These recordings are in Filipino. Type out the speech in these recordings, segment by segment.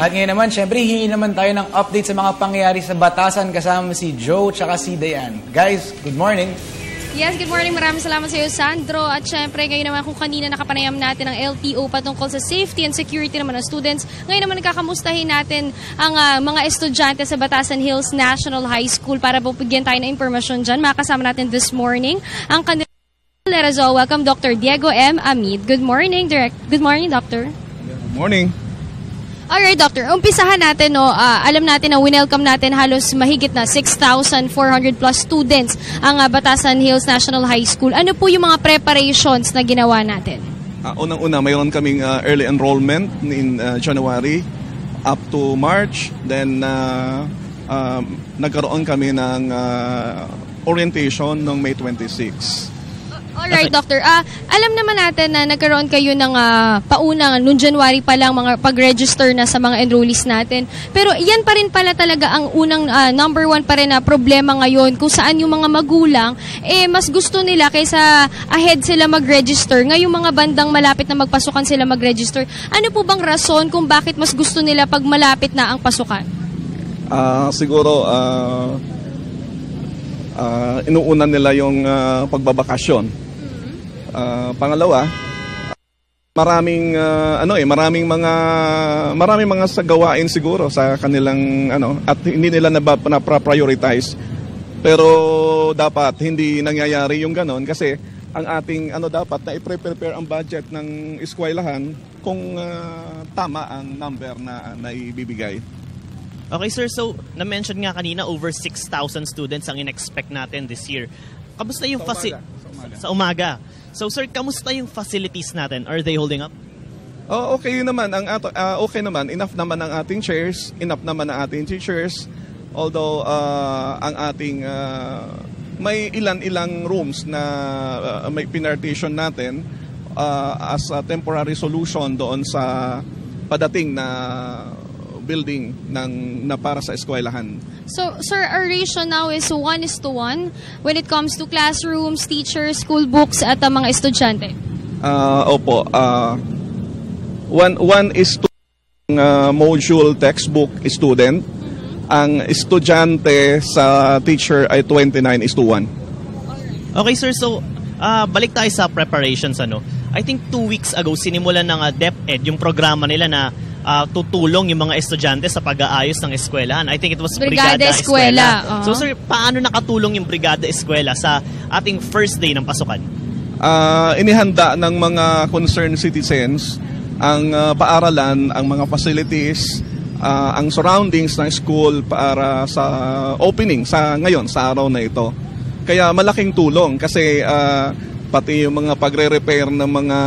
At ngayon naman, syempre, hihingi naman tayo ng update sa mga pangyayari sa Batasan kasama si Joe tsaka si Diane. Guys, good morning. Yes, good morning. Maraming salamat sa iyo, Sandro. At syempre, ngayon naman kung kanina nakapanayam natin ang LTO patungkol sa safety and security naman ng students, ngayon naman nagkakamustahin natin ang mga estudyante sa Batasan Hills National High School para bigyan tayo ng impormasyon dyan. Makasama natin this morning ang kanila. Let us all welcome Dr. Diego M. Amid. Good morning, Good morning, Doctor. Good morning. Alright, Doctor. Umpisahan natin, no, alam natin na winelcome natin halos mahigit na 6,400 plus students ang Batasan Hills National High School. Ano po yung mga preparations na ginawa natin? Unang-una, mayroon kaming early enrollment in January up to March. Then, nagkaroon kami ng orientation noong May 26. Alright, Doctor. Alam naman natin na nagkaroon kayo ng paunang noong January pa lang mga pag-register na sa mga enrollees natin. Pero yan pa rin pala talaga ang unang number one pa rin na problema ngayon kung saan yung mga magulang mas gusto nila kaysa ahead sila mag-register. Ngayong mga bandang malapit na magpasukan sila mag-register. Ano po bang rason kung bakit mas gusto nila pag malapit na ang pasukan? Siguro inuuna nila yung pagbabakasyon. Pangalawa, maraming mga gawain siguro sa kanilang at hindi nila na-prioritize. Pero dapat hindi nangyayari yung ganon kasi ang ating dapat na i-prepare ang budget ng eskwelahan kung tama ang number na naibibigay. Okay, sir. So, na-mention nga kanina, over 6,000 students ang in-expect natin this year. Kamusta yung sa umaga? So, sir, kamusta yung facilities natin? Are they holding up? Okay naman. Okay naman. Enough naman ang ating chairs. Enough naman ang ating teachers. Although, ang ating may ilang rooms na may pinartition natin as a temporary solution doon sa padating na building na para sa eskwelahan. So, sir, our ratio now is 1:1 when it comes to classrooms, teachers, school books, at mga estudyante? Opo. 1:2 module textbook student. Ang estudyante sa teacher ay 29:1. Okay, sir. So, balik tayo sa preparations. I think 2 weeks ago, sinimulan ng DepEd yung programa nila na tutulong yung mga estudyante sa pag-aayos ng eskwelahan. I think it was Brigada Eskwela. So, sir, paano nakatulong yung Brigada Eskwela sa ating first day ng pasukan? Inihanda ng mga concerned citizens ang paaralan, ang mga facilities, ang surroundings ng school para sa opening sa araw na ito. Kaya malaking tulong kasi pati yung mga pagre-repair ng mga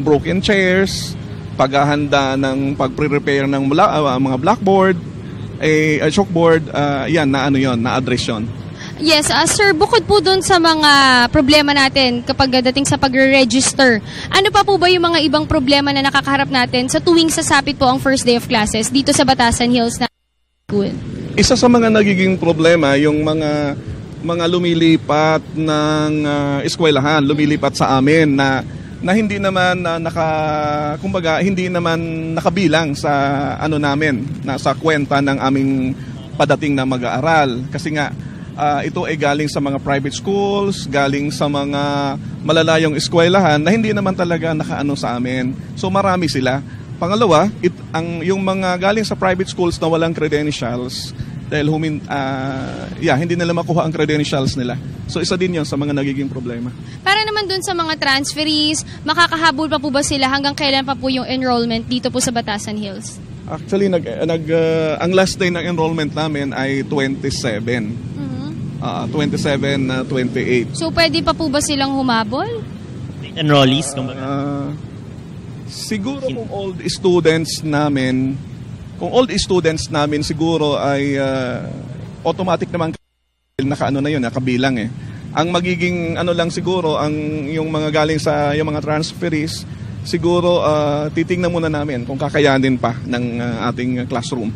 broken chairs, paghahanda ng pagpre-repair ng mga blackboard, chalkboard, yan na-address yun. Yes, sir, bukod po dun sa mga problema natin kapag dating sa pagre-register, ano pa po ba yung mga ibang problema na nakakaharap natin sa tuwing sasapit po ang first day of classes dito sa Batasan Hills na School? Isa sa mga nagiging problema yung mga lumilipat ng eskwelahan, lumilipat sa amin na hindi naman hindi naman nakabilang sa namin, sa kwenta ng aming padating na mag-aaral. Kasi nga ito ay galing sa mga private schools, galing sa mga malalayong eskwelahan na hindi naman talaga nakaano sa amin. So marami sila. Pangalawa, yung mga galing sa private schools na walang credentials, dahil hindi nila makuha ang credentials nila. So isa din yun sa mga nagiging problema. Para naman dun sa mga transferees, makakahabol pa po ba sila? Hanggang kailan pa po yung enrollment dito po sa Batasan Hills? Actually, ang last day ng enrollment namin ay 27. 27, 28. So pwede pa po ba silang humabol? Enrollees? Siguro kung old students namin siguro ay automatic naman nakabilang eh. Ang magiging lang siguro yung mga galing sa yung mga transferees siguro titingnan muna namin kung kakayanin pa ng ating classroom.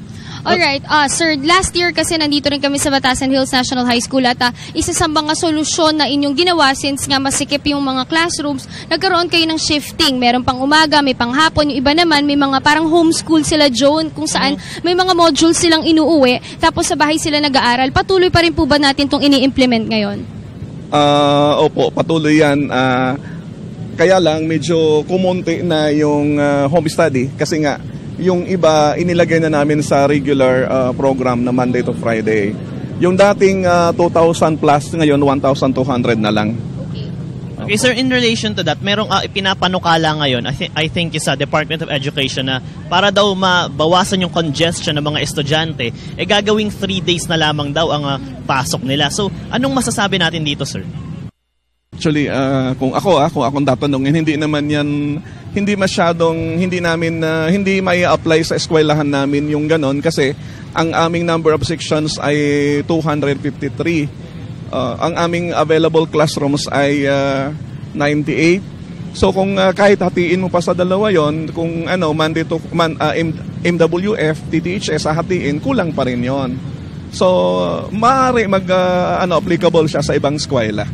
Alright, sir, last year kasi nandito rin kami sa Batasan Hills National High School at isa sa mga solusyon na inyong ginawa since nga masikip yung mga classrooms, nagkaroon kayo ng shifting. Meron pang umaga, may pang hapon, yung iba naman may mga parang homeschool sila, Joan, kung saan may mga modules silang inuuwi, tapos sa bahay sila nag-aaral. Patuloy pa rin po ba natin itong ini-implement ngayon? Opo, patuloy yan. Kaya lang medyo kumonti na yung home study kasi nga yung iba inilagay na namin sa regular program na Monday to Friday. Yung dating 2,000 plus ngayon 1,200 na lang. Okay, sir, in relation to that, merong ipinapanukala ngayon, I think is sa Department of Education na para daw mabawasan yung congestion ng mga estudyante, gagawing 3 days na lamang daw ang pasok nila. So, anong masasabi natin dito, sir? Actually, kung akong tatanungin, hindi naman yan, hindi may apply sa eskwelahan namin yung ganon kasi ang aming number of sections ay 253. Ang aming available classrooms ay 98. So kung kahit hatiin mo pa sa dalawa yon, kung Monday to MWF, TTHS hatiin, kulang pa rin yon. So maaari applicable siya sa ibang eskwela.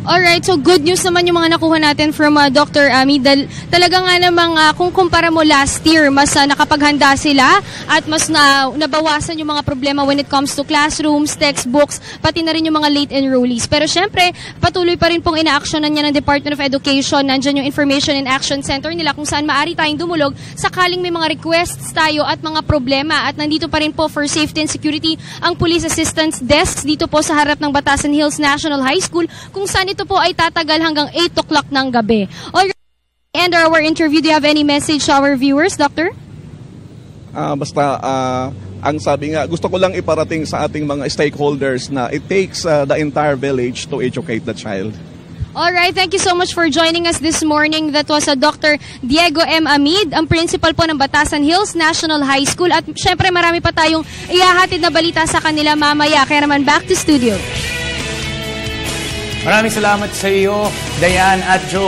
Alright, so good news naman yung mga nakuha natin from Dr. Amid. Talaga nga namang kung kumpara mo last year, mas nakapaghanda sila at mas nabawasan yung mga problema when it comes to classrooms, textbooks, pati na rin yung mga late enrollees. Pero syempre, patuloy pa rin pong ina-actionan niya ng Department of Education. Nandyan yung Information and Action Center nila kung saan maaari tayong dumulog sakaling may mga requests tayo at mga problema. At nandito pa rin po for safety and security ang Police Assistance Desks dito po sa harap ng Batasan Hills National High School kung saan ito po ay tatagal hanggang 8 o'clock ng gabi. Alright, end our interview. Do you have any message to our viewers, Doctor? Ang sabi nga, gusto ko lang iparating sa ating mga stakeholders na it takes the entire village to educate the child. Alright, thank you so much for joining us this morning. That was Dr. Diego M. Amid, ang principal po ng Batasan Hills National High School. At syempre marami pa tayong ihahatid na balita sa kanila mamaya. Kaya naman back to studio. Maraming salamat sa iyo, Dayan at Joe.